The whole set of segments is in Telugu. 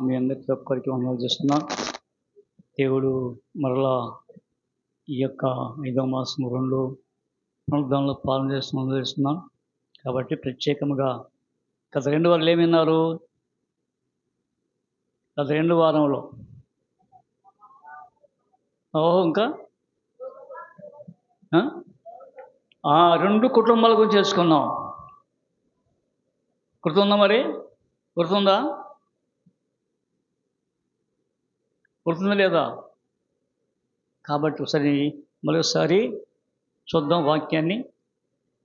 మీ అందరికీ ఒక్కరికి వందనాలు చేస్తున్నాను. దేవుడు మరలా ఈ యొక్క 5వ మాసం 2 పునరుద్ధానంలో పాలన చేస్తున్నాను. కాబట్టి ప్రత్యేకంగా గత 2 వారాలు ఏమి విన్నారు? గత 2 వారంలో ఇంకా 2 కుటుంబాల గురించి తెలుసుకున్నాం. గుర్తుందా? మరి గుర్తుందా లేదా? కాబట్టి ఒకసారి మరొకసారి చూద్దాం వాక్యాన్ని.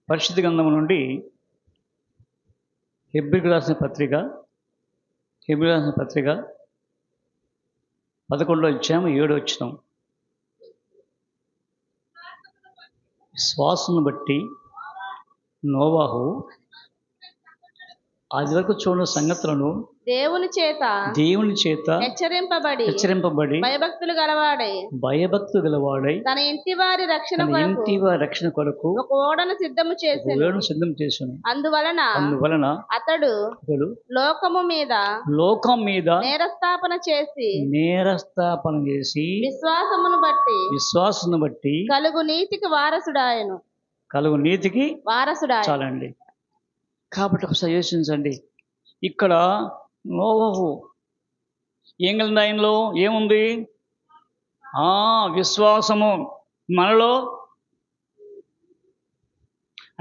పరిశుద్ధ గ్రంథం నుండి హెబ్రీయులకు రాసిన పత్రిక 11వ అధ్యాయం 7వ వచనం. విశ్వాసం బట్టి నోవాహు అది వరకు చూడని సంగతులను దేవుని చేత హెచ్చరింపబడి భయభక్తులు గలవాడై తన ఇంటి వారి రక్షణ కొరకు ఒక ఓడను సిద్ధము చేశాను. అందువలన అతడు లోకం మీద నేరస్థాపన చేసి విశ్వాసమును బట్టి కలుగు నీతికి వారసుడాయను. చాలండి. కాబట్టి ఒకసారి యోచించండి. ఇక్కడ నోవహు ఏం కలిగింది? ఆయనలో ఏముంది? విశ్వాసము. మనలో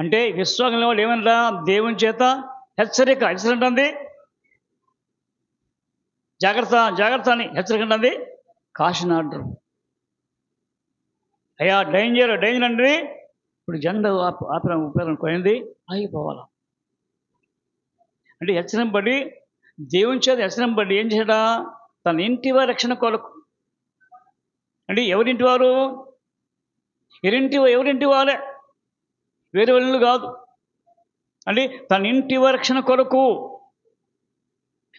అంటే విశ్వాసంలో ఏమన్నా దేవుని చేత హెచ్చరిక అంటుంది. జాగ్రత్త అని హెచ్చరిక అంటుంది. Caution order. అయ్యా డేంజర్ అండి. ఇప్పుడు జెండా ఉపయోగం ఆగిపోవాలా అంటే హెచ్చరింపబడి దేవుని చేత హెచ్చరింపబడి ఏం చేయడా? తన ఇంటి వారి రక్షణ కొరకు. అంటే ఎవరింటి వారు? ఎవరింటి వారే, వేరే వాళ్ళు కాదు. అంటే తన ఇంటి వారి రక్షణ కొరకు.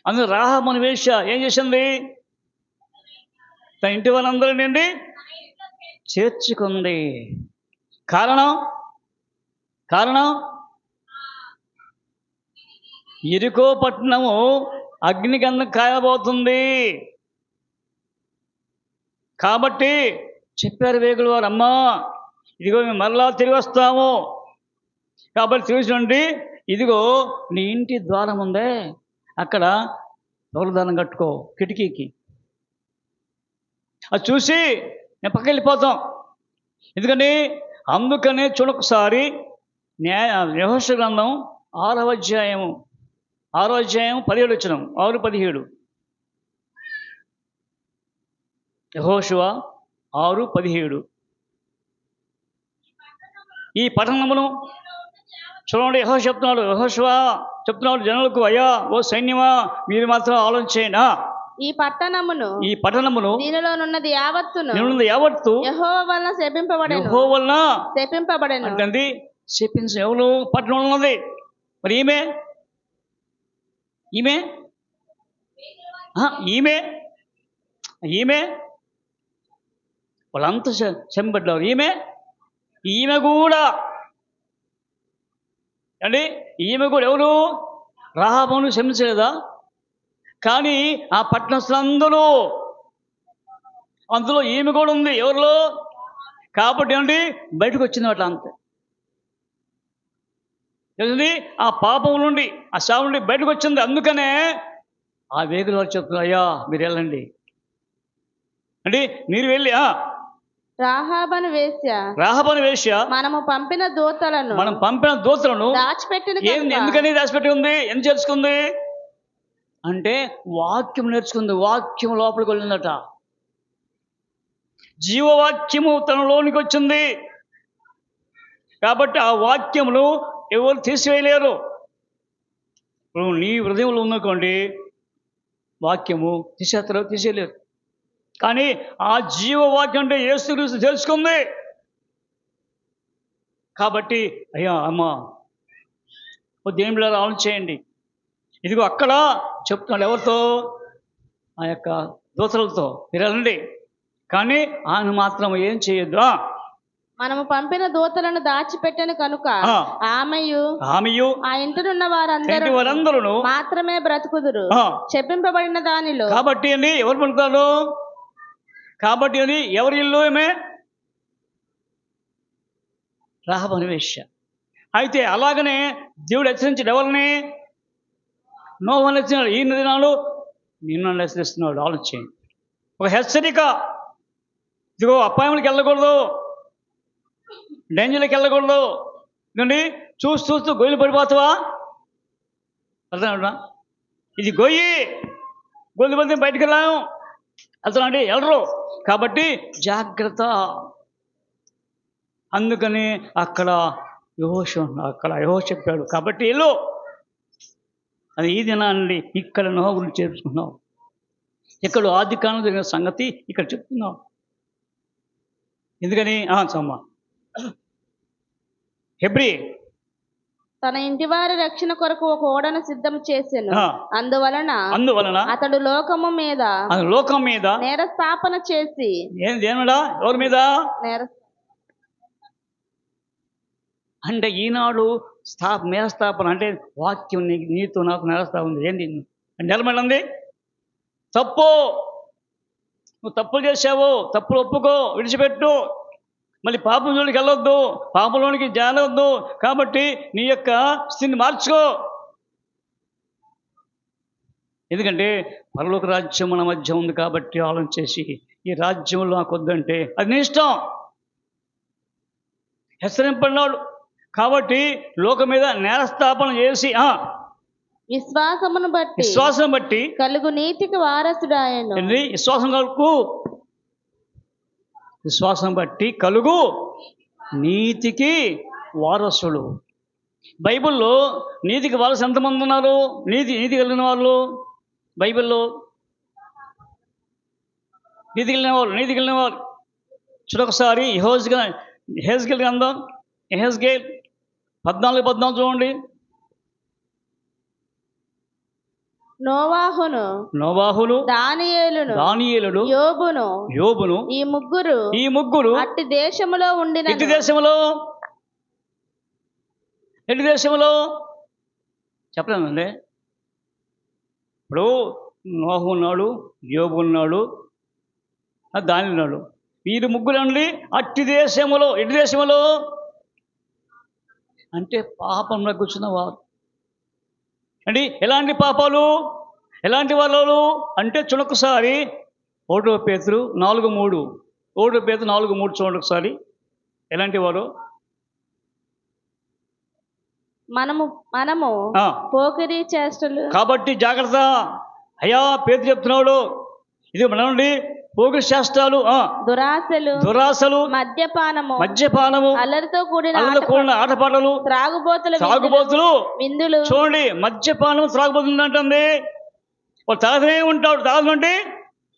అందులో రాహాబు అనే వేశ్య ఏం చేసింది? తన ఇంటి వారందరినీ చేర్చుకుంది. కారణం ఎరికో పట్టణము అగ్నిగంధం కాయబోతుంది కాబట్టి చెప్పారు వేగుల వారు, అమ్మా ఇదిగో మేము మరలా తిరిగి వస్తాము కాబట్టి చూసినండి, ఇదిగో నీ ఇంటి ద్వారం ఉందే అక్కడ దూరదానం కట్టుకో కిటికీకి. అది చూసి నేను పక్కకి వెళ్ళిపోతాం. ఎందుకని? అందుకనే చూడొకసారి యెహోషువ గ్రంథం 6వ అధ్యాయం 17 వచనం. 6:17. యెహోషువ 6:17. ఈ పట్టణమును చూడండి. యెహోషువ చెప్తున్నాడు జనులకు, అయ్యా ఓ సైన్యమా మీరు మాత్రం ఆలోచించేనా ఈ పట్టణమును దీనిలోనున్నది యావత్తు యెహోవా వలన శపింపబడెను. అంటే శపించ ఎవరు? పట్టణంలో ఉన్నది. మరి ఈమె వాళ్ళంతా శంపడ్డారు. ఈమె కూడా అండి. ఈమె కూడా ఎవరు? రాహాబును శమించలేదా? కానీ ఆ పట్టణస్థులందరూ అందులో ఈమె కూడా ఉంది. ఎవరిలో? కాబట్టి అండి బయటకు వచ్చింది అట్లా అంతే. తెలిసింది ఆ పాపం నుండి, ఆ శాపం నుండి బయటకు వచ్చింది. అందుకనే ఆ వేగుల వారు చెప్తున్నారు, అయ్యా మీరు వెళ్ళండి అంటే మీరు వెళ్ళి రాహాబను వేశ్య మనం పంపిన దూతలను దాచిపెట్టిన. ఎందుకని దాచిపెట్టి ఉంది? ఎందుకు చేసుకుంది అంటే వాక్యం నేర్చుకుంది. వాక్యం లోపలికి వెళ్ళిందట. జీవవాక్యము తనలోనికి వచ్చింది కాబట్టి ఆ వాక్యమును ఎవరు తీసివేయలేరు. ఇప్పుడు నీ హృదయంలో ఉన్నకోండి వాక్యము తీసేయలేరు. కానీ ఆ జీవవాక్యం అంటే యేసుక్రీస్తు తెలుసుకుంది కాబట్టి, అయ్యా అమ్మా దేవుని బిడ్డలారా ఆలోచన చేయండి. ఇదిగో అక్కడ చెప్తున్నాడు ఎవరితో? ఆ యొక్క దూతలతో మీరు వెళ్ళండి, కానీ ఆయన మాత్రం ఏం చేయొద్దు. మనము పంపిన దూతలను దాచిపెట్టను కనుక ఆమెయు ఆ ఇంటనున్న వారందరూ మాత్రమే బ్రతుకుదురు. చెప్పింపబడిన దానిలో కాబట్టి అండి ఎవరు పలుకుతారు? కాబట్టి అని ఎవరి ఇల్లు ఏమే? రాహాబు అనే వేశ్య. అయితే అలాగనే దేవుడు హెచ్చరించాడు ఎవరిని? నోవాను హెచ్చరించాడు. ఈ దినాలు నిన్ను హెచ్చరిస్తున్నాడు. ఆలోచించండి. ఒక హెచ్చరిక. ఇదిగో అపాయములకు వెళ్ళకూడదు, డేంజర్లకు వెళ్ళకూడదు. ఇదండి చూస్తూ గొయ్యిలు పడిపోతావా? అర్థం ఇది గొయ్యి పడితే బయటకు వెళ్ళాము అర్థం అండి, వెళ్ళరు. కాబట్టి జాగ్రత్త. అందుకని అక్కడ యెహోషువ చెప్పాడు. కాబట్టి వెళ్ళు. అది ఈ దినాన్ని ఇక్కడ నోహ గురించి చేర్చుకున్నావు. ఇక్కడ ఆదికాండం జరిగిన సంగతి ఇక్కడ చెప్తున్నావు. ఎందుకని చమ్మా హెబ్రీ తన ఇంటి వారి రక్షణ కొరకు ఒక ఓడను సిద్ధం చేసెను. అందువలన అతడు లోకం మీద నేరస్థాపన చేసి ఎవరి మీద అంటే ఈనాడు నేరస్థాపన అంటే వాక్యం నీతో నాకు నేరస్థాపన ఉంది. ఏంది నిలబడింది? తప్పు. నువ్వు తప్పులు చేసావు, తప్పులు ఒప్పుకో, విడిచిపెట్టు. మళ్ళీ పాపం జోలికి వెళ్ళొద్దు, పాపంలోనికి జారవద్దు. కాబట్టి నీ యొక్క స్థితిని మార్చుకో. ఎందుకంటే పరలోక రాజ్యం మన మధ్య ఉంది. కాబట్టి ఆలోచన చేసి ఈ రాజ్యంలో నాకు వద్దంటే అది నీ ఇష్టం. హెచ్చరింపడినాడు. కాబట్టి లోకం మీద నేరస్థాపన చేసి విశ్వాసం బట్టి కలుగు నీతికి వారసుడాయను. విశ్వాసం బట్టి కలుగు నీతికి వారసుడు. బైబిల్లో నీతికి వారసు ఎంతమంది ఉన్నారు? నీతి కలిగిన వాళ్ళు బైబిల్లో నీతి కలిగిన వాళ్ళు చూడొకసారి హెజ్కేల్ గ్రంథం 14 చూడండి. నోవాహును దానియేలును యోబును ఈ ముగ్గురు అట్టి దేశములో ఉండిన ఎట్టి దేశములో చెప్పలేదండి. ఇప్పుడు నోహు ఉన్నాడు, యోబు ఉన్నాడు, దాని ఉన్నాడు. వీరు ముగ్గురు అండి అట్టి దేశములో. ఎట్టి దేశములో అంటే పాపంలో కూర్చున్న వారు అండి. ఎలాంటి పాపాలు, ఎలాంటి వాళ్ళు అంటే చూడొకసారి 1 పేతురు 4:3 చూడండి ఒకసారి. ఎలాంటి వారు? మనము పోకిరీ చేష్టలు. కాబట్టి జాగ్రత్త. అయ్యా పేతురు చెప్తున్నాడు, ఇది మనండి పోకిరీ చేష్టాలు, దురాశలు, మద్యపానము, అల్లరితో కూడిన ఆటపాటలు, త్రాగుబోతులు, విందులు. చూడండి, మద్యపానం త్రాగుబోతుంది అంటుంది. వాడు తాగనే ఉంటాడు. తాగదంటే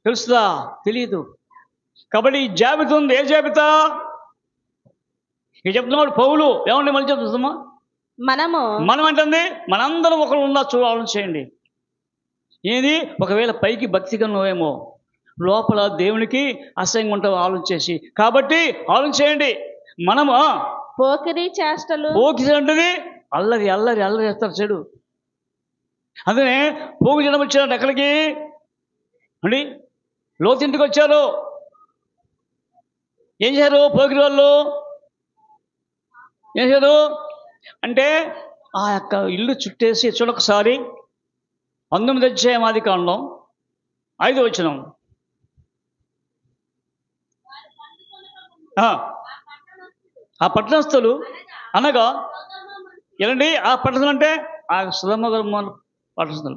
తెలుస్తుందా? తెలియదు. కాబట్టి ఈ జాబితా ఉంది. ఏ జాబితా? ఇక చెప్తున్నాడు పౌలు. ఏమండి మళ్ళీ చెప్తున్నా మనం అంటుంది మనందరం ఒకరు ఉన్నా ఆలోచన చేయండి. ఏది ఒకవేళ పైకి భక్తిగా నువ్వేమో లోపల దేవునికి అసహ్యంగా ఉంటావు ఆలోచించేసి. కాబట్టి ఆలోచన చేయండి. మనము పోకిరీ చేష్టలు. అంటే అల్లరి చేస్తారు చెడు. అందుకనే పోగు జనం వచ్చారు ఎక్కడికి అండి? లోతింటికి వచ్చారు. ఏం చేశారు పోకిరి వాళ్ళు? ఏం చేశారు అంటే ఆ యొక్క ఇల్లు చుట్టేసి చూడొకసారి 19 అధ్యాయం ఆదికాండం 5వ వచనం. ఆ పట్టణస్థులు అనగా ఎలాంటి ఆ పట్టణస్థులు అంటే ఆ పట్టణస్థులు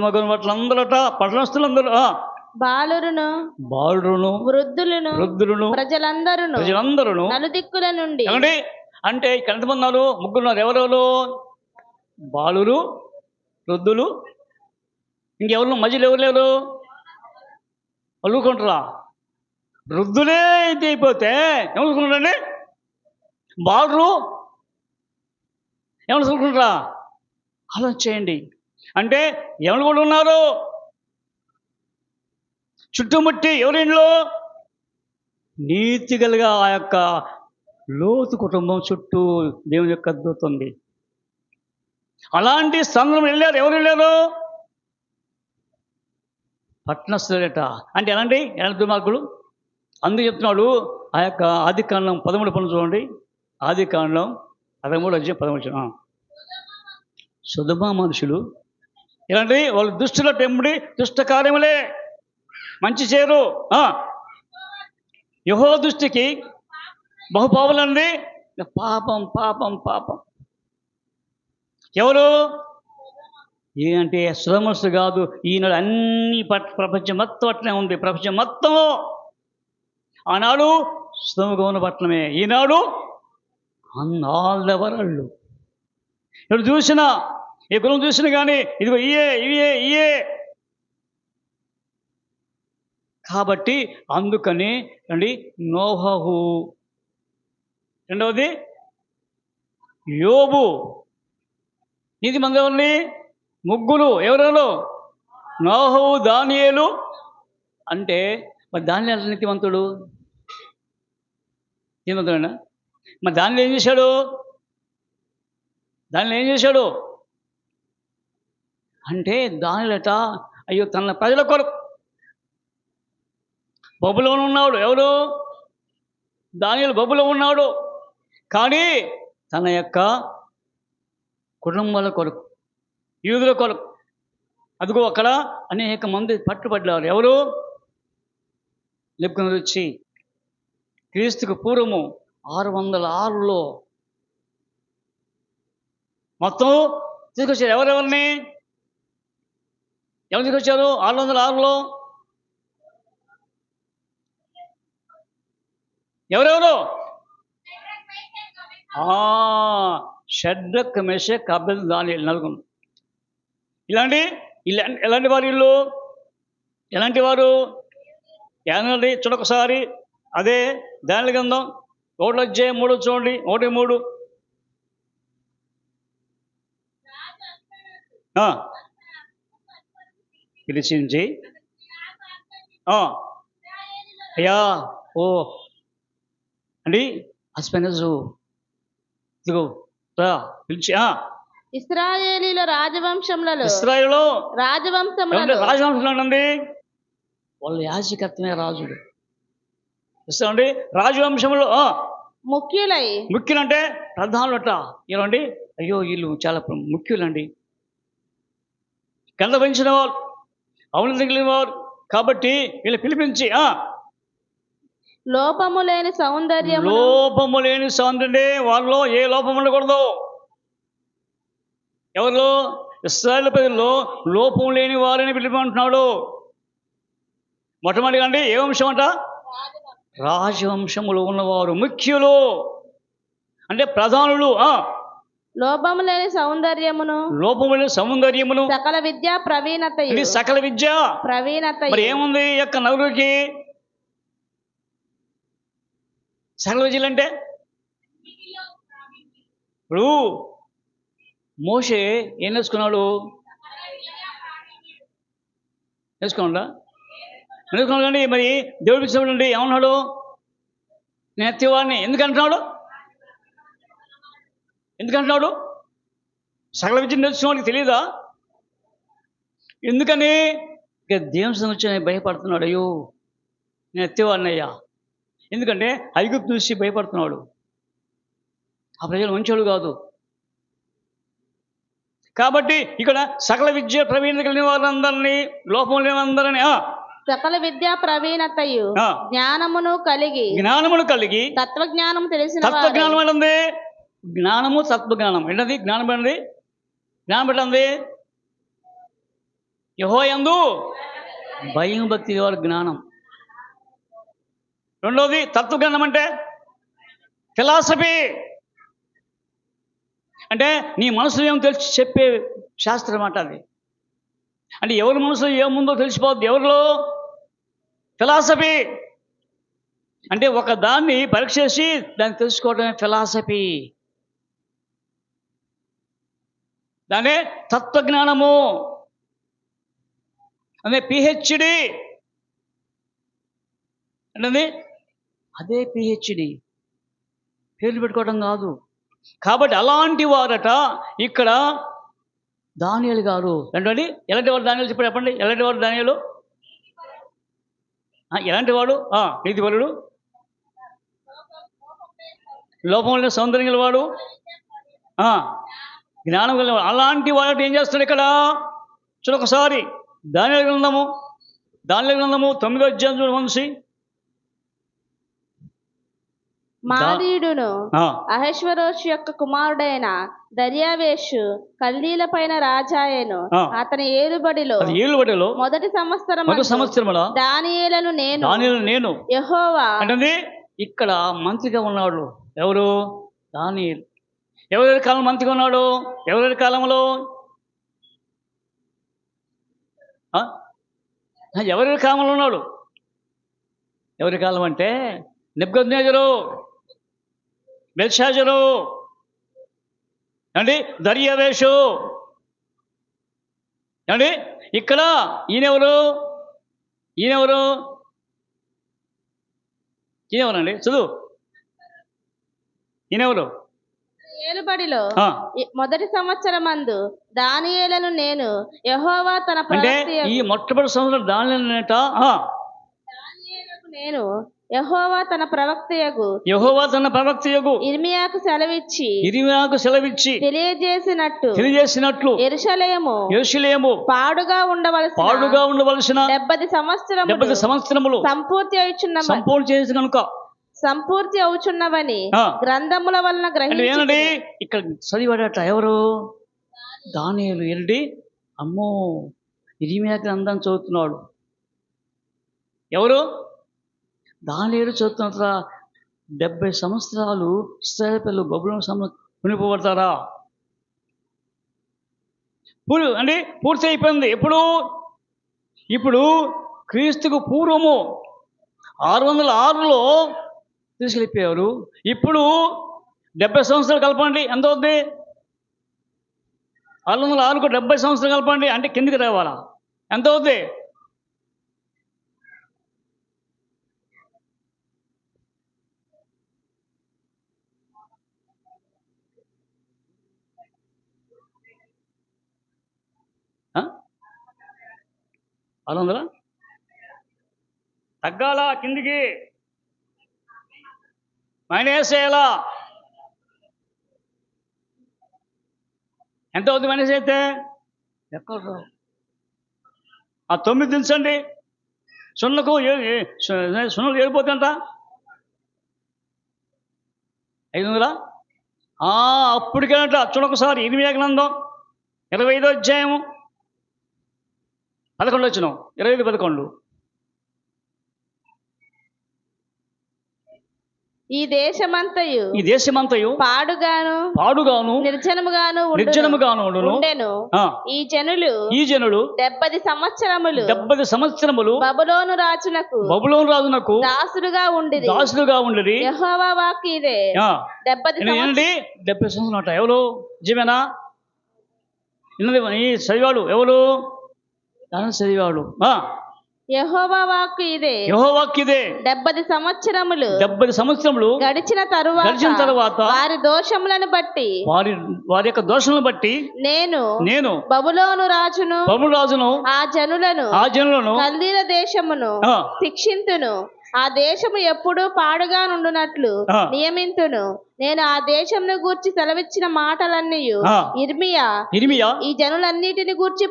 పట్టణస్థులందరట పట్టణస్థులందరూ బాలురును వృద్ధులను ప్రజలందరూ నలుదిక్కుల నుండి. ఏమండి అంటే ఇక్కడ ఎంతమంది ఉన్నారు? ముగ్గురున్నారు. ఎవరెవరు? బాలురు, వృద్ధులు, ఇంకెవరు మధ్యలో ఎవరు లేరు? అల్లుకుంటారా? వృద్ధులే ఇది అయిపోతే ఏమనుకుంటారండి? బాలురు ఏమనుకుంటారా? ఆలోచన చేయండి. అంటే ఎవరు కూడా ఉన్నారు చుట్టుముట్టి? ఎవరింట్లో నీతి కలిగా ఆ యొక్క లోతు కుటుంబం చుట్టూ దేవుని యొక్క దూత ఉంది. అలాంటి స్థానం వెళ్ళారు. ఎవరు వెళ్ళారు? పట్టణస్థులట. అంటే ఎలాంటి దుర్మార్గులు. అందుకు చెప్తున్నాడు ఆ యొక్క ఆదికాండం 13 పనులు చూడండి. ఆదికాండం 13:13. సొదొమ మనుషులు ఎలాంటి వాళ్ళు దుష్టుల టెంబడి దుష్ట కార్యములే, మంచి చేయరు. యెహోవా దృష్టికి బహుపావులండి. పాపం పాపం పాపం. ఎవరు? అంటే సుధమస్సు కాదు. ఈనాడు అన్ని ప్రపంచం మొత్తం అట్లనే ఉంది. ప్రపంచం మొత్తం ఆనాడు సుధముగా ఉన్న పట్టణమే, ఈనాడు ఆల్ ద వరల్డ్. ఇప్పుడు చూసినా ఏ కులం చూసినా కానీ ఇదిగో ఇయే. కాబట్టి అందుకని అండి నోహహు, రెండవది యోబు. నీతి మంది ఎవరిని? ముగ్గురు. ఎవరెవరు? నోహు, దానియేలు. అంటే మరి దానియేలు నీతిమంతుడు, నీతిమంతుడేనా? మరి దానిలో ఏం చేశాడు? అంటే దానిలట అయ్యో తన ప్రజల కొరకు బబులోను ఉన్నాడు. ఎవరు? దానియేలు బబులో ఉన్నాడు. కానీ తన యొక్క కుటుంబాల కొరకు, యూదుల కొరకు అదిగో అక్కడ అనేక మంది పట్టుబడ్డారు. ఎవరు? నెబుకద్నెజరు వచ్చి క్రీస్తుకు పూర్వము 606లో మొత్తం తీసుకొచ్చారు. ఎవరెవరిని తీసుకొచ్చారు? 606లో ఎవరెవరు? షడ్రక్, మెషక్, అబేద్నెగో, దానియేలు నలుగురు. ఎలాంటి వారు వీళ్ళు? ఎలాంటి వారు? ఏనండి చూడొకసారి. అదే దానియేలు గ్రంథం 1:3 చూడండి. 1:3. పిలిచించి అయ్యా అండి అస్పెనజు ఇదిగో పిలిచి ఇశ్రాయేలీల రాజవంశంలో అండి వాళ్ళ యాజకత్వమే రాజుడు. ఇస్తామండి రాజవంశంలో ముఖ్యులంటే ప్రధానులట. ఏమండి అయ్యో వీళ్ళు చాలా ముఖ్యులండి, గంధ పెంచిన వారు, అవును తగిలిన వారు. కాబట్టి వీళ్ళు పిలిపించి లోపము లేని సౌందర్యం వాళ్ళలో ఏ లోపం ఉండకూడదు. ఎవరిలో? ఇశ్రాయేలు ప్రజల్లో లోపం లేని వారిని పిలిపంటున్నాడు. మొట్టమొదటిగా అండి ఏ వంశం అంట? రాజవంశములు ఉన్నవారు, ముఖ్యులు అంటే ప్రధానులు. లోపము లేని సౌందర్యమును సకల విద్య ప్రవీణత. మరి ఏముంది ఈ యొక్క నలుగురికి? సకల విద్యలు అంటే ఇప్పుడు మోషే ఏం నేర్చుకున్నాడు? నేర్చుకున్నాడు. మరి దేవుడు పిలిచినప్పుడు ఏమన్నాడు? నేను ఎత్తివాడిని. ఎందుకంటున్నాడు? సకల విద్య నేర్చుకోవడానికి తెలియదా? ఎందుకని? ఇక దేవుని వచ్చి భయపడుతున్నాడు. అయ్యో నేను ఎత్తివాడిని అయ్యా. ఎందుకంటే ఐగుప్తు చూసి భయపడుతున్నాడు. ఆ ప్రజలు మంచోళ్ళు కాదు. కాబట్టి ఇక్కడ సకల విద్య ప్రవీణత కలిగిన వారందరినీ, లోపం లేని అందరినీ సకల విద్యా ప్రవీణతయు జ్ఞానమును కలిగి తత్వజ్ఞానం తెలిసిన తత్వజ్ఞానం ఏంటండి? జ్ఞానము తత్వజ్ఞానం ఏంటది? జ్ఞానం ఏంటండి? జ్ఞానం పెట్టండి. యెహోవాయందు భయం భక్తి వారి జ్ఞానం. రెండవది తత్వజ్ఞానం అంటే ఫిలాసఫీ. అంటే నీ మనసులో ఏమో తెలిసి చెప్పే శాస్త్రం అంట అది. అంటే ఎవరి మనసులో ఏముందో తెలిసిపోద్ది. ఎవరిలో? ఫిలాసఫీ. అంటే ఒక దాన్ని పరీక్ష చేసి దాన్ని తెలుసుకోవడమే ఫిలాసఫీ. దానే తత్వజ్ఞానము. అదే పిహెచ్డి అంటే అదే పిహెచ్డి. పేర్లు పెట్టుకోవడం కాదు. కాబట్టి అలాంటి వారట ఇక్కడ దానియేలు గారు. ఏంటండి ఎలాంటి వాడు దానియేలు చెప్పండి. ఎలాంటి వాడు దానియేలు? ఎలాంటి వాడు? నీతిపరుడు, లోపం లేని సౌందర్యం గలవాడు, జ్ఞానం గలవాడు. అలాంటి వాడు ఏం చేస్తాడు ఇక్కడ చూడొకసారి. దానియేలు గ్రంథము 9వ అధ్యాయం చూడమనిసి. మాదీయుడును అహశ్వరోషు యొక్క కుమారుడైన దర్యావేషు కల్దీల పైన రాజాయను. అతని ఏలుబడిలో మొదటి సంవత్సరములో దానియేలును నేను యెహోవా అంటే ఇక్కడ మంత్రిగా ఉన్నాడు. ఎవరు? దానియేలు. ఎవరెవరి కాలం మంత్రిగా ఉన్నాడు? ఎవరెవరి కాలంలో? ఎవరెవరి కాలంలో ఉన్నాడు? ఎవరి కాలం అంటే నెబుకద్నెజరు, బెల్షాజరు అండి, దర్యావేషు అండి. ఇక్కడ ఈయనెవరు? ఈయనెవరండి? చదువు. ఈయనెవరు? ఏలుబడిలో మొదటి సంవత్సరమందు దానియేలును నేను యెహోవా తన ప్రవక్తయగు. ఈ మొట్టమొదటి సంవత్సరం దానియేలునట నేను యెహోవా తన ప్రవక్తయగు ఇర్మియాకు సెలవిచ్చి తెలియజేసినట్లు యెరూషలేము పాడుగా ఉండవలసిన 70 సంవత్సరములు సంపూర్తి అవుచున్నవని గ్రంథముల వలన గ్రహించి. ఇక్కడ చదివాడట ఎవరు? దానియేలు. ఏంటి? అమ్మో, ఇర్మియా గ్రంథం చదువుతున్నాడు. ఎవరు? దానియేలు చదువుతున్న 70 సంవత్సరాలు ఇశ్రాయేలు పిల్లలు బబులోను కొనిపోబడతారా? పూర్తి అయిపోయింది. ఇప్పుడు క్రీస్తుకు పూర్వము 606లో తీసుకెళ్ళిపోయారు. ఇప్పుడు 70 సంవత్సరాలు కలపండి, ఎంత అవుద్ది? 606కు 70 సంవత్సరాలు కలపండి అంటే కిందికి రావాలా? ఎంత అవుద్ది? అలా తగ్గాల, కిందికి మైనస్ చేయాలా? ఎంత అవుతుంది మైనస్ అయితే? ఎక్కడ? 9 దించండి. సున్నకు సున్నలు ఏడిపోతే ఎంత? 500. అప్పటికేనట. చూడొకసారి ఇర్మియా గ్రంథం 25వ అధ్యాయము 11 వచ్చిన 25-11. ఈ దేశమంతయు పాడుగాను నిర్జనముగాను ఉండెను. ఈ జనులు 70 సంవత్సరములు బబులోను రాజునకు దాసులుగా ఉండిరి. యెహోవా వాక్కు ఇదే. 70 సంవత్సరాలు. ఎవరు? నిజమేనా? ఈ చదివాడు ఎవరు? చదివాడు. యెహోవా వాక్కు ఇదే. 70 సంవత్సరములు గడిచిన తరువాత వారి దోషములను బట్టి వారి యొక్క దోషములను బట్టి నేను బబులోను రాజును ఆ జనులను కల్దీల దేశమును శిక్షింతును. ఆ దేశము ఎప్పుడు పాడుగా నుండునట్లు నియమింతును. నేను ఆ దేశమును గూర్చి సెలవిచ్చిన మాటలన్నీ ఇర్మియా ఈ జనులన్నిటిని గూర్చి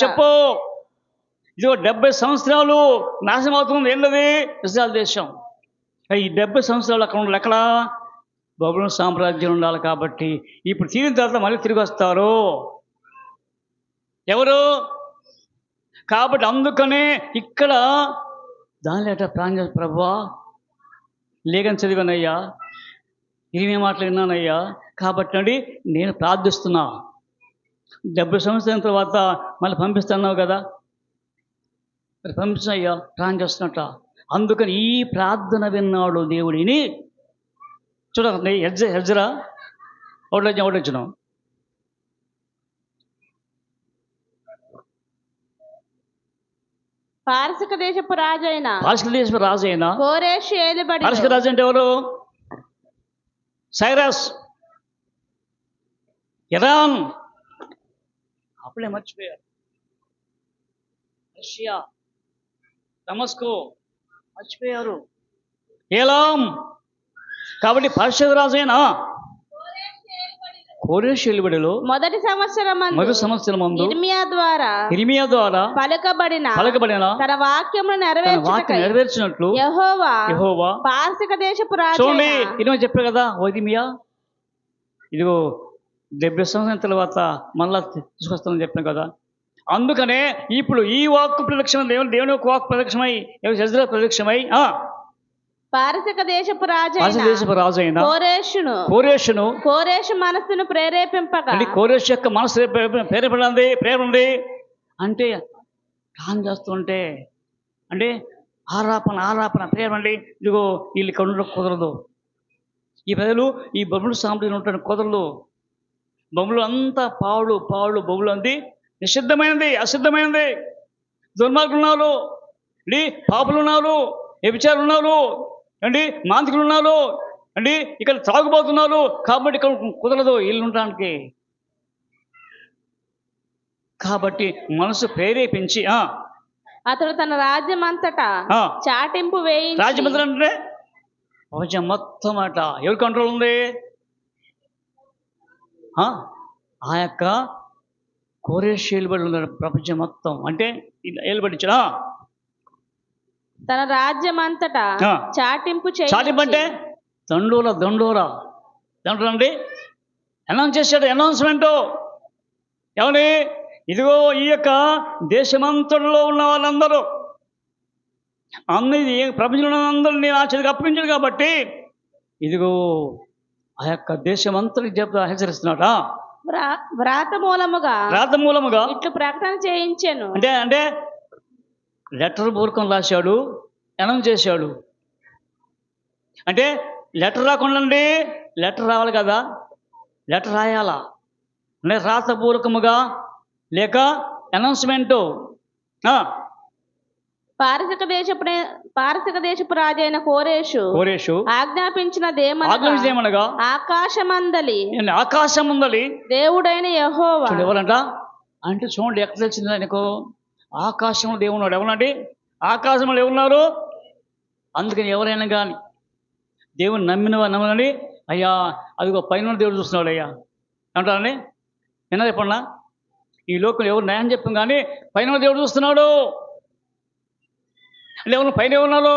చెప్పు. ఇదిగో 70 సంవత్సరాలు నాశనం అవుతుంది. ఏంటది? ఇశ్రాయేలు దేశం. ఈ 70 సంవత్సరాలు అక్కడ ఉండాలి. ఎక్కడ? బబులోను సామ్రాజ్యం ఉండాలి. కాబట్టి ఇప్పుడు తీరిన తర్వాత మళ్ళీ తిరిగి వస్తారు. ఎవరు? కాబట్టి అందుకనే ఇక్కడ దానిలో ప్రాంగ ప్రభువా లేఖను చదివానయ్యా, ఇరిమియా మాటలు విన్నానయ్యా, కాబట్టి నేను ప్రార్థిస్తున్నా 70 సంవత్సరాల తర్వాత మళ్ళీ పంపిస్తున్నావు కదా, మరి పంపించయ్యా ప్రార్థన చేస్తున్నట్ట. అందుకని ఈ ప్రార్థన విన్నాడు దేవుడిని. చూడండి హెజ్రా ఒకటి పారసిక దేశపు రాజైన కోరెషు ఏలుబడిలో. పారసిక రాజు అంటే ఎవరు? సైరస్, ఇరాన్ అప్పుడే మర్చిపోయారు, రష్యా, దమస్కో మర్చిపోయారు, ఏలాం. కాబట్టి పరిశుద్ధ రాజైన కోరేషు ఏలుబడిలో మొదటి సంవత్సరం ఇర్మియా ద్వారా పలకబడిన తన వాక్యమును నెరవేర్చినట్లు యెహోవా పారసీక దేశపు రాజు చూడండి. ఇరవై చెప్పారు కదా, ఓ ఇర్మియా, ఇదిగో 70 సంవత్సరాల తర్వాత మళ్ళా తీసుకొస్తానని చెప్పాను కదా. అందుకనే ఇప్పుడు ఈ వాక్కు ప్రదక్షిణ దేవుని యొక్క వాక్కు ప్రదక్షిణమై యెజ్రెయేలు ప్రదక్షిణమై పారసీక దేశపు రాజు అయిన కోరేషు మనస్సును ప్రేరేపింపగా, కోరేషు యొక్క మనసు ప్రేరేపడింది అంటే కాన్ చేస్తుంటే అంటే ఆరాపణ ప్రేరండి. ఇదిగో వీళ్ళు ఇక్కడ ఉండడం కుదరదు, ఈ ప్రజలు ఈ బొమ్మలు సాంబ్రాజ్యం ఉండటం కుదరదు. బొమ్మలు అంతా పావులు బొమ్మలు అంది అసిద్ధమైనది. దుర్మార్గులు ఉన్నారు అండి, పాపులు ఉన్నారు, వ్యభిచారులు ఉన్నారు అండి, మాంత్రికులు ఉన్నారు అండి, ఇక్కడ త్రాగుబోతున్నారు. కాబట్టి ఇక్కడ కుదరదు ఇల్లు ఉండడానికి. కాబట్టి మనసు ప్రేరేపించి అతడు తన రాజ్యం అంతటా చాటింపు వేయించి, రాజ్యం అంటే ప్రపంచం మొత్తం అట ఎవరి కంట్రోల్ ఉంది? ఆ యొక్క కోరేషు ఏలుబడి ఉన్నాడు ప్రపంచం మొత్తం. అంటే ఏలుబడించా తన రాజ్యం అంతటా చాటింపు అంటే దండోరా అండి అనౌన్స్ చేశాడు. అనౌన్స్మెంట్ ఏమని? ఇదిగో ఈ యొక్క దేశమంతటిలో ఉన్న వాళ్ళందరూ అన్ని ప్రపంచంలో అందరూ నేను ఆ చేతికి అప్పగించాను కాబట్టి ఇదిగో ఆ యొక్క దేశమంతటికి హెచ్చరిస్తున్నాడా? వ్రాత మూలముగా ఇట్లు ప్రకటన చేయించాను. అంటే లెటర్ పూర్వకం రాశాడు, అనౌన్స్ చేశాడు. అంటే లెటర్ రాకుండా లెటర్ రావాలి కదా, లెటర్ రాయాలా, అంటే రాతపూర్వకముగా లేక అనౌన్స్మెంటు. పారసీక దేశపు రాజైన కోరేషు ఆజ్ఞాపించినదేమనగా ఆకాశమందలి దేవుడైన యెహోవా. ఎవరంట అంటే చూడండి, ఎక్కడ తెలిసింది ఆయనకు? ఆకాశంలో దేవున్నాడు. ఎవరండి? ఆకాశంలో ఎవరున్నారు? అందుకని ఎవరైనా కానీ దేవుని నమ్మని అయ్యా అదిగో పైన దేవుడు చూస్తున్నాడు అయ్యా అంటారని విన్నా చెప్పండి. ఈ లోకంలో ఎవరు న్యాయం చెప్పాం కానీ పైన దేవుడు చూస్తున్నాడు అంటే ఎవరు పైన ఎవరున్నాడు?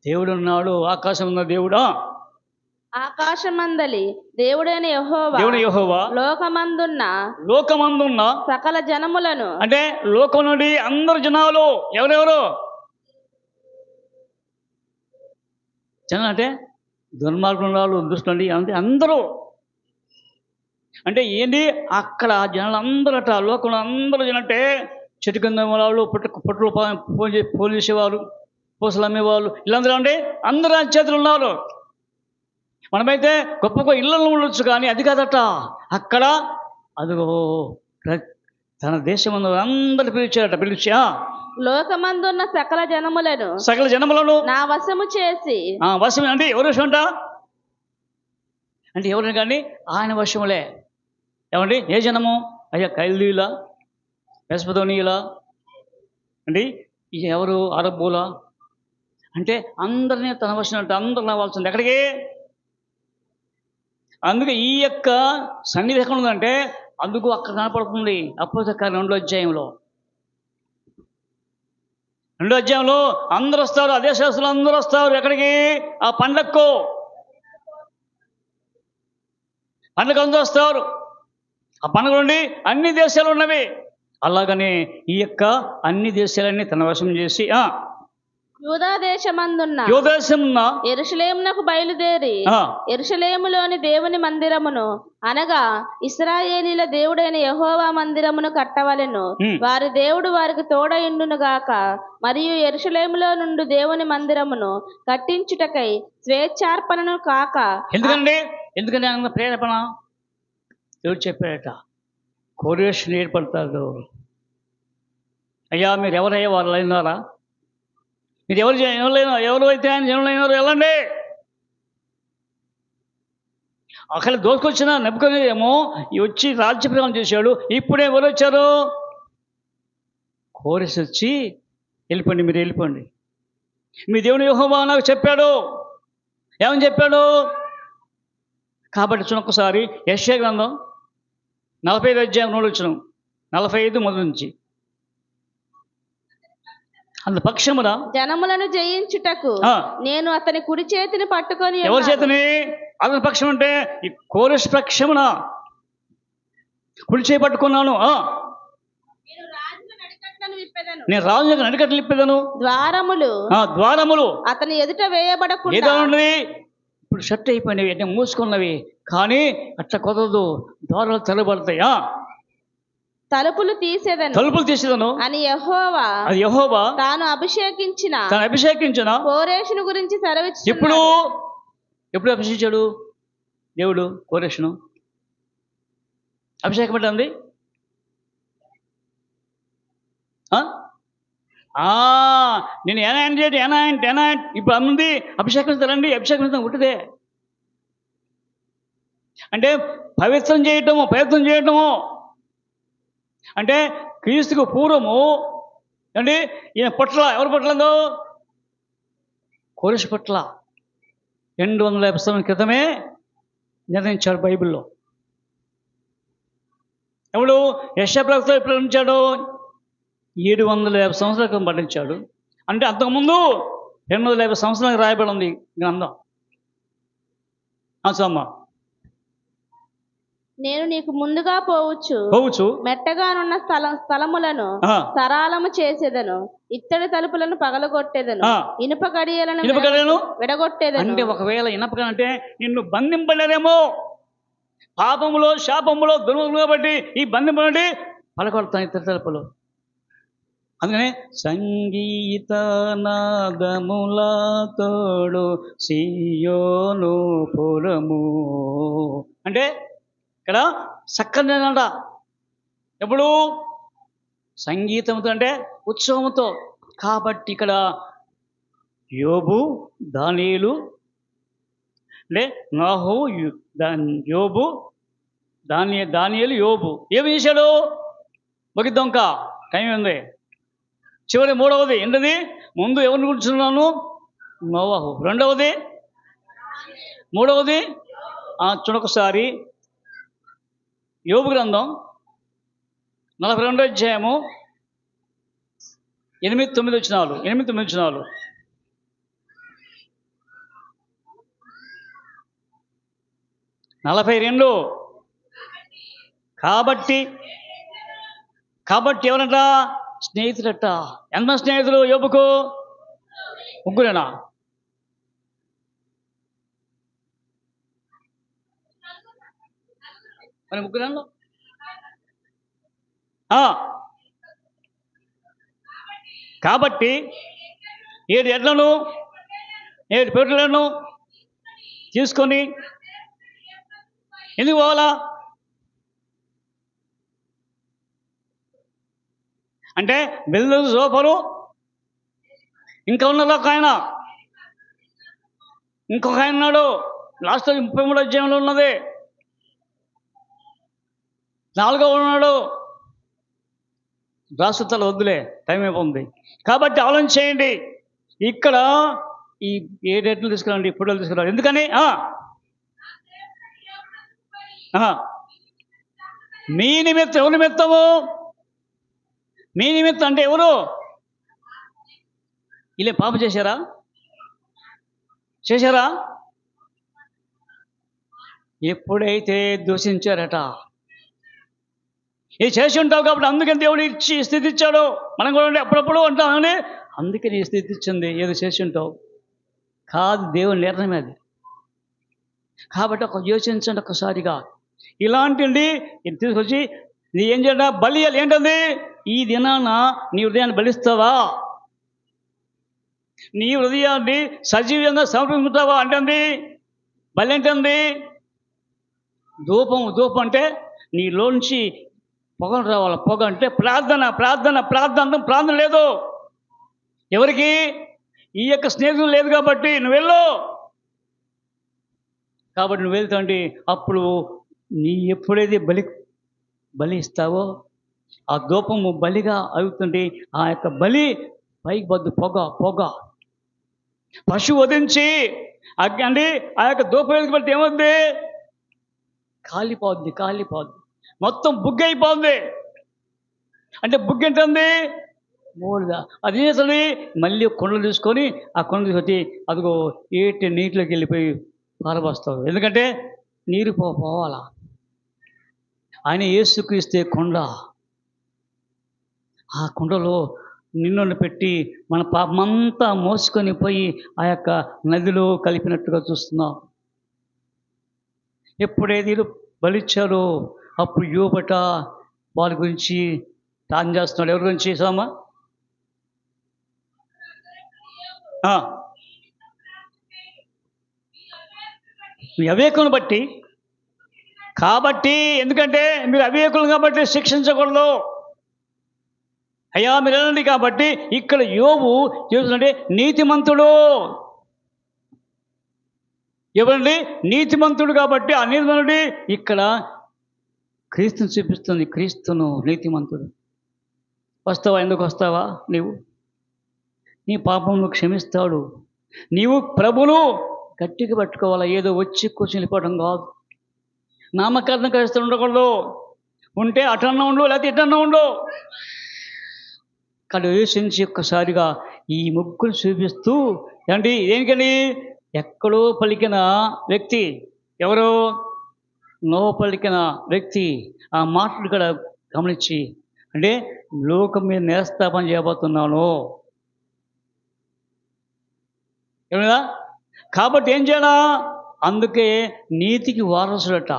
దేవుడు ఉన్నాడు, ఆకాశం ఉన్న దేవుడా. ఆకాశమందలి దేవుడైన యెహోవా లోకమందున్న సకల జనములను, అంటే లోకం నుండి అందరు జనాలు ఎవరెవరు జనం అంటే దుర్మార్గులు దుష్టులు అంటే అందరూ. అంటే ఏంటి అక్కడ జనాలు అందరూ అట లోకంలో అందరూ జనంటే చెట్టు కింద వాళ్ళు పుట్టలు పూలు చేసేవారు, పూసలు అమ్మేవాళ్ళు, వీళ్ళందరూ అంటే అందరూ చేతులు ఉన్నారు. మనమైతే గొప్ప ఇళ్ళలో ఉండొచ్చు కానీ అది కాదట. అక్కడ అదిగో తన దేశం అందరు పిలిచి లోకమందున్న సకల జనములను నా వశము చేసి. వశం అంటే ఎవరి వశం అంట? అంటే ఎవరిని కానీ ఆయన వశములే. ఏమండి? ఏ జనము? అయ్యా కైల్దీలా, మెసపొతేమియా అండి, ఎవరు అరబ్బులా అంటే అందరినీ తన వశం అంటే అందరు రావాల్సింది ఎక్కడికి? అందుకే ఈ యొక్క సన్నిధి ఎక్కడ ఉందంటే అందుకు అక్కడ కనపడుతుంది. అపోస్తలుల 2వ అధ్యాయంలో అందరూ వస్తారు, అదే శాస్త్రులు అందరూ వస్తారు. ఎక్కడికి? ఆ పండగకు అందరూ వస్తారు. ఆ పండుగ నుండి అన్ని దేశాలు ఉన్నవి. అలాగనే ఈ యొక్క అన్ని దేశాలన్నీ తన వశం చేసి యూదాదేశమున్న యెరూషలేమునకు బయలుదేరి యెరూషలేములోని దేవుని మందిరమును అనగా ఇశ్రాయేలీల దేవుడైన యెహోవా మందిరమును కట్టవలెను. వారి దేవుడు వారికి తోడయుండును గాక. మరియు యెరూషలేములో నుండి దేవుని మందిరమును కట్టించుటకై స్వేచ్ఛార్పణను కాక. ఎందుకంటే ప్రేరేపణ ఎవరు చెప్పారట? కోరేషు ఏర్పడతారు. అయ్యా మీరు ఎవరయ్యా వాళ్ళు అయినారా? మీరు ఎవరు అయితే ఆయన జనులైనారు వెళ్ళండి. అక్కడ దోసుకొచ్చిన నెప్పుకొనేదేమో వచ్చి రాజ్యప్రమాణం చేశాడు. ఇప్పుడే ఎవరు వచ్చారు? కోరస్ వచ్చి వెళ్ళిపోండి, మీరు వెళ్ళిపోండి, మీ దేవుని యెహోవా నాకు చెప్పాడు. ఏమని చెప్పాడు? కాబట్టి చూడొక్కసారి యెషయా గ్రంథం 45 అధ్యాయం 3 వచనం, 45 మొదటి నుంచి. అంత పక్షమున జనములను జయించుటకు నేను అతని కుడి చేతిని పట్టుకొని. ఎవరి చేతిని? అతని పక్షం అంటే ఈ కోరస్ పక్షమున కుడి చేయి పట్టుకున్నాను. నేను రాజు నడికట్లు ఇప్పేదను. ద్వారములు అతని ఎదుట వేయబడకుండా. ఇప్పుడు షట్ అయిపోయినవి, అంటే మూసుకున్నవి, కానీ అట్లా కుదరదు, ద్వారాలు తెరబడతాయి. తలుపులు తీసేదను అని యెహోవా తాను అభిషేకించిన కోరేషును గురించి సెలవిచ్చుచున్నాడు. ఎప్పుడు అభిషేకించాడు దేవుడు కోరేషును? అభిషేకం పెట్టండి. నేను ఎనాయింట్ ఇప్పుడు అమ్ముంది అభిషేకించాలండి. అభిషేకం ఉంటుందే అంటే ప్రయత్నం చేయటము అంటే క్రీస్తుకు పూర్వము అండి. ఈయన పొట్ల, ఎవరు పొట్లందో? కోరస్ పొట్ల 250 సంవత్సరాల క్రితమే నిర్ణయించాడు బైబిల్లో. ఎవడు? యెషయా ప్రవక్త ఎప్పుడు ఉంచాడు? 750 సంవత్సరాల క్రితం పఠించాడు. అంటే అంతకుముందు 250 సంవత్సరాలకు రాయబడి ఉంది గ్రంథం. అమ్మ, నేను నీకు ముందుగా పోవచ్చు మెట్టగానున్న స్థలములను సరాలము చేసేదను, ఇత్తడి తలుపులను పగలగొట్టేదను, ఇనుప గడియలను విడగొట్టేదను. అంటే ఒకవేళ ఇనప అంటే నిన్ను బంధింపలేరేమో, పాపములో శాపములో దుర్మములు బట్టి ఈ బంధింపబడి పగలగొడతాను ఇత్తడి తలుపులు. అందుకనే సంగీత నాదముల తోడు సియోను పురము అంటే ఇక్కడ చక్కనిదంట. ఎప్పుడు? సంగీతంతో అంటే ఉత్సవంతో. కాబట్టి ఇక్కడ యోబు, దానియేలు అంటే నాహు, యోబు, దానియేలు, యోబు ఏమి చేశాడు? బగిద్దాంక టైం ఉంది. చివరి మూడవది ఏంటది? ముందు ఎవరిని కూర్చున్నాను? నోవహు. రెండవది, మూడవది చూడొకసారి యోబు గ్రంథం 42 అధ్యాయము 8-9 వచనాలు. 42. కాబట్టి ఎవరంట? స్నేహితుడట. ఎంత స్నేహితులు యోబుకు? ముగ్గురేనా? మరి ముగ్గురేనా? కాబట్టి 7 ఎడ్లను 7 పెట్టెలను తీసుకొని ఎందుకు పోవాలా? అంటే బిల్లు సోఫరు ఇంకా ఉన్నది ఒక ఆయన, ఇంకొక ఆయన ఉన్నాడు. లాస్ట్ 33 అధ్యాయంలో ఉన్నది. 4వ ఉన్నాడు. రాసుతలు వద్దులే, టైం అయిపోతుంది. కాబట్టి ఆలోచన చేయండి. ఇక్కడ ఈ 7 ఎడ్లు తీసుకురండి, ఫోటోలు తీసుకురండి. ఎందుకని? మీ నిమిత్తం. ఎవరి నిమిత్తము? మీ నిమిత్తం అంటే ఎవరు? ఇలా పాపం చేశారా? ఎప్పుడైతే దూషించారట, ఇది చేసి ఉంటావు కాబట్టి అందుకని దేవుడు ఇచ్చి స్థితి ఇచ్చాడు. మనం కూడా అప్పుడప్పుడు అంటామని అందుకే నీ స్థితి ఇచ్చింది, ఏదో చేసి ఉంటావు కాదు, దేవుని నిర్ణయం అది. కాబట్టి యోచించండి ఒక్కసారిగా. ఇలాంటి తీసుకొచ్చి నీ ఏం చేయడా? బలి ఏంటది? ఈ దినాన నీ హృదయాన్ని బలిస్తావా? నీ హృదయాన్ని సజీవంగా సమర్పించుకుంటావా అంటే బలి ఏంటంది? ధూపం అంటే నీలోంచి పొగలు రావాలి. పొగ అంటే ప్రార్థన లేదు. ఎవరికి? ఈ యొక్క స్నేహితులు లేదు కాబట్టి నువ్వు వెళ్ళు. కాబట్టి నువ్వు వెళ్తాండి అప్పుడు నీ ఎప్పుడైతే బలి ఇస్తావో ఆ ధూపము బలిగా అవుతుంటే ఆ యొక్క బలి పైకి వద్దు పొగ పశువు వధించి అంటే ఆ యొక్క ధూపం వెలిగిపెడితే ఏమవుద్ది? కాలిపోద్ది మొత్తం బుగ్గైపోద్ది. అంటే బుగ్గ ఏంటంది? మూడుగా అది చేస్తుంది. మళ్ళీ కుండలు తీసుకొని ఆ కుండలు తీసుకొచ్చి అదిగో ఏటి నీటిలోకి వెళ్ళిపోయి పారబోస్తావు. ఎందుకంటే నీరు పోవాలా. ఆయన యేసుక్రీస్తే కొండ. ఆ కుండలో నిన్ను పెట్టి మన పాపమంతా మోసుకొని పోయి ఆ యొక్క నదిలో కలిపినట్టుగా చూస్తున్నాం. ఎప్పుడైతే వీళ్ళు బలిచ్చారో అప్పుడు యోబట వారి గురించి ప్రార్థన చేస్తున్నాడు. ఎవరి గురించి సోమా? మీ అవివేకులను బట్టి కాబట్టి, ఎందుకంటే మీరు అవివేకులు కాబట్టి శిక్షించకూడదు. అయ్యా మీరు వెళ్ళండి. కాబట్టి ఇక్కడ యోబు చేస్తుంటే నీతిమంతుడు. ఎవరండి? నీతిమంతుడు. కాబట్టి ఆ నీతిమంతుడి ఇక్కడ క్రీస్తుని చూపిస్తుంది. క్రీస్తును నీతిమంతుడు. వస్తావా? ఎందుకు వస్తావా? నీ పాపం నువ్వు క్షమిస్తాడు. నీవు ప్రభును గట్టిగా పట్టుకోవాలా. ఏదో వచ్చి కూర్చొని వెళ్ళిపోవడం కాదు. నామకరణం కలిస్తూ ఉండకూడదు. ఉంటే అటన్నా ఉండు, లేకపోతే ఇటన్నా ఉండు. కానీ యేసుని ఒక్కసారిగా ఈ ముగ్గురు చూపిస్తూ ఏమండి దేనికని ఎక్కడో పలికిన వ్యక్తి ఎవరో పలికిన వ్యక్తి ఆ మాటలు కూడా గమనించి అంటే లోకం మీద నేరస్థాపన చేయబోతున్నాను ఏమన్నా. కాబట్టి ఏం చేయాలా? అందుకే నీతికి వారసుడట.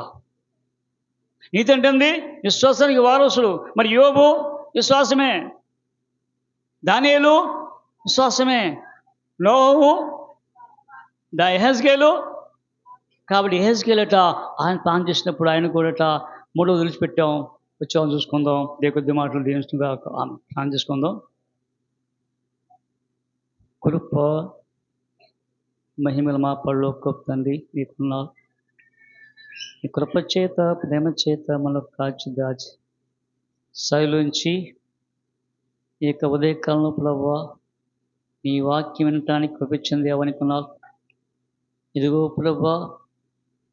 నీతి అంటే విశ్వాసానికి వారసుడు. మరి యోబు విశ్వాసమే, దానియేలు విశ్వాసమే, నోహు యెహెజ్కేలు. కాబట్టి యెహెజ్కేలట ఆయన ప్లాన్ చేసినప్పుడు ఆయన కూడా మూడో వదిలిచిపెట్టాం. వచ్చామని చూసుకుందాం. కొద్ది మాటలు దీనిగా ప్లాన్ చేసుకుందాం. కృప మహిమల మా పరలోక తండ్రి నీకున్నావు. నీ కృప చేత ప్రేమ చేత మనలో కాచి దాచి శైలోంచి ఈ యొక్క ఉదయకాలంలో ప్రభువా నీ వాక్యం వినటానికి కృపించింది అవనుకున్నావు. ఇదిగో ప్రభువా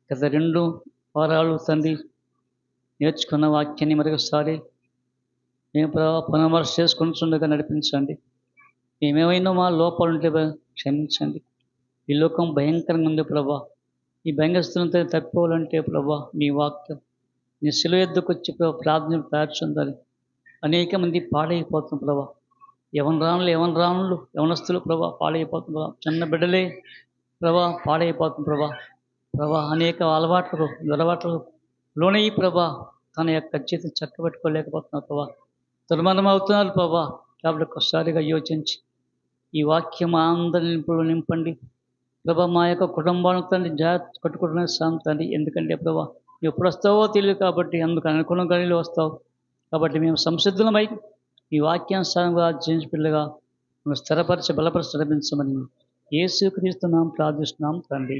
గత 2 వారాలు తండ్రి నేర్చుకున్న వాక్యాన్ని మరొకసారి మేము ప్రభావ పునర్మర్శ చేసుకుంటుండగా నడిపించండి. మేమేమైనా మా లోపాలు ఉంటే క్షమించండి. ఈ లోకం భయంకరంగా ఉంది ప్రభా. ఈ భయంకరంతో తప్పిపోవాలంటే ప్రభా నీ వాక్యం నీ శిలువ ఎద్దుకు వచ్చి ప్రార్థన ప్రార్థించాలి. అనేక మంది పాడైపోతుంది ప్రభా. యవనస్తులు ప్రభా పాడైపోతుంది ప్రభా. చిన్న బిడ్డలే ప్రభా పాడైపోతుంది ప్రభా. అనేక అలవాట్లకు దురలవాట్లకు లోనయ్యి ప్రభా తన యొక్క జీతం చక్కబెట్టుకోలేకపోతున్నారు ప్రభా. దుర్మరణం అవుతున్నారు ప్రభా. కాబట్టి ఒక్కసారిగా యోచించి ఈ వాక్యం అందరిని నింపండి ప్రభా. మా యొక్క కుటుంబాలను తండ్రి జాగ్రత్త కట్టుకుంటున్న తండ్రి. ఎందుకంటే ప్రభా నువ్వు ఎప్పుడు వస్తావో తెలియదు. కాబట్టి అందుకు అనుకున్న గడిలో వస్తావు. కాబట్టి మేము సంసిద్ధులమై ఈ వాక్యానుసారంగా జీవించి పిల్లగా మనం స్థిరపరిచి బలపరిచి నడిపించమని యేసుక్రీస్తు నామమున ప్రార్థిస్తున్నాం తండ్రి.